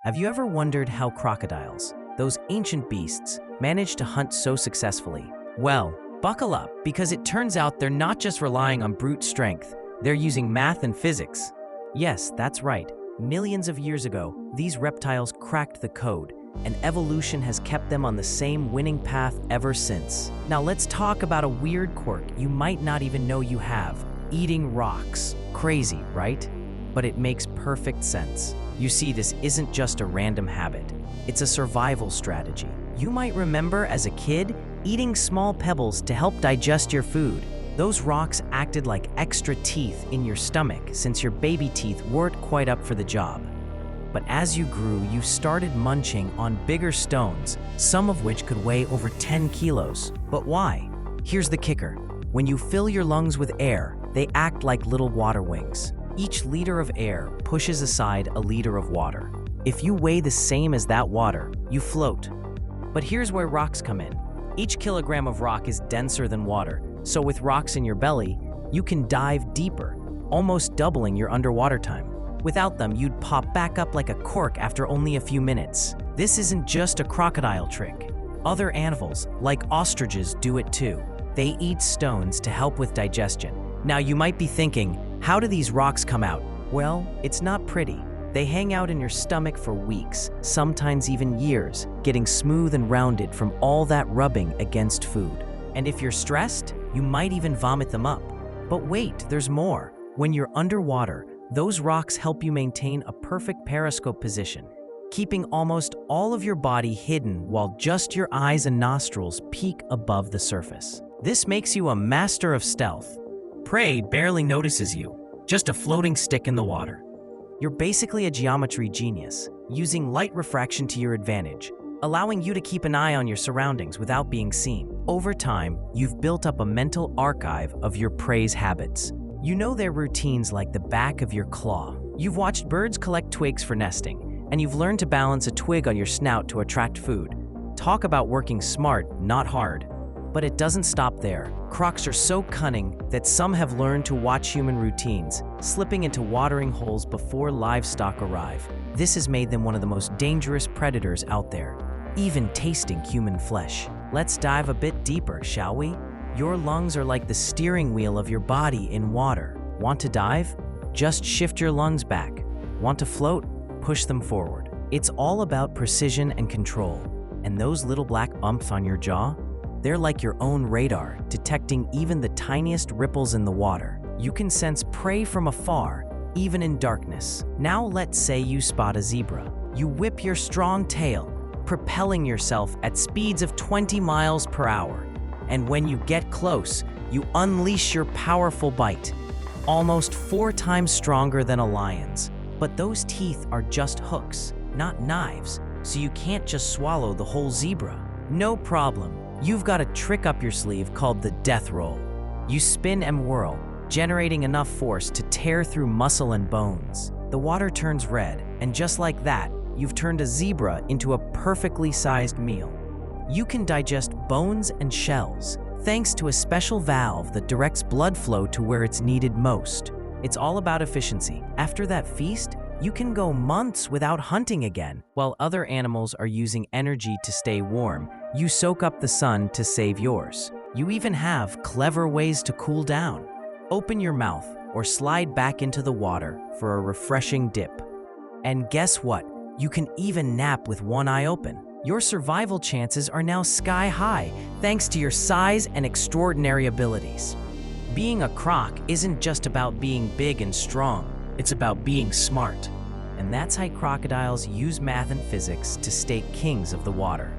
Have you ever wondered how crocodiles, those ancient beasts, manage to hunt so successfully? Well, buckle up, because it turns out they're not just relying on brute strength, they're using math and physics. Yes, that's right. Millions of years ago, these reptiles cracked the code, and evolution has kept them on the same winning path ever since. Now let's talk about a weird quirk you might not even know you have: eating rocks. Crazy, right? But it makes perfect sense. You see, this isn't just a random habit. It's a survival strategy. You might remember as a kid eating small pebbles to help digest your food. Those rocks acted like extra teeth in your stomach since your baby teeth weren't quite up for the job. But as you grew, you started munching on bigger stones, some of which could weigh over 10 kilos. But why? Here's the kicker. When you fill your lungs with air, they act like little water wings. Each liter of air pushes aside a liter of water. If you weigh the same as that water, you float. But here's where rocks come in. Each kilogram of rock is denser than water, so with rocks in your belly, you can dive deeper, almost doubling your underwater time. Without them, you'd pop back up like a cork after only a few minutes. This isn't just a crocodile trick. Other animals, like ostriches, do it too. They eat stones to help with digestion. Now you might be thinking, how do these rocks come out? Well, it's not pretty. They hang out in your stomach for weeks, sometimes even years, getting smooth and rounded from all that rubbing against food. And if you're stressed, you might even vomit them up. But wait, there's more. When you're underwater, those rocks help you maintain a perfect periscope position, keeping almost all of your body hidden while just your eyes and nostrils peek above the surface. This makes you a master of stealth. Prey barely notices you, just a floating stick in the water. You're basically a geometry genius, using light refraction to your advantage, allowing you to keep an eye on your surroundings without being seen. Over time, you've built up a mental archive of your prey's habits. You know their routines like the back of your claw. You've watched birds collect twigs for nesting, and you've learned to balance a twig on your snout to attract food. Talk about working smart, not hard. But it doesn't stop there. Crocs are so cunning that some have learned to watch human routines, slipping into watering holes before livestock arrive. This has made them one of the most dangerous predators out there, even tasting human flesh. Let's dive a bit deeper, shall we? Your lungs are like the steering wheel of your body in water. Want to dive? Just shift your lungs back. Want to float? Push them forward. It's all about precision and control. And those little black bumps on your jaw? They're like your own radar, detecting even the tiniest ripples in the water. You can sense prey from afar, even in darkness. Now let's say you spot a zebra. You whip your strong tail, propelling yourself at speeds of 20 miles per hour. And when you get close, you unleash your powerful bite, almost 4 times stronger than a lion's. But those teeth are just hooks, not knives, so you can't just swallow the whole zebra. No problem. You've got a trick up your sleeve called the death roll. You spin and whirl, generating enough force to tear through muscle and bones. The water turns red, and just like that, you've turned a zebra into a perfectly sized meal. You can digest bones and shells, thanks to a special valve that directs blood flow to where it's needed most. It's all about efficiency. After that feast, you can go months without hunting again. While other animals are using energy to stay warm, you soak up the sun to save yours. You even have clever ways to cool down. Open your mouth or slide back into the water for a refreshing dip. And guess what? You can even nap with one eye open. Your survival chances are now sky high thanks to your size and extraordinary abilities. Being a croc isn't just about being big and strong. It's about being smart. And that's how crocodiles use math and physics to stay kings of the water.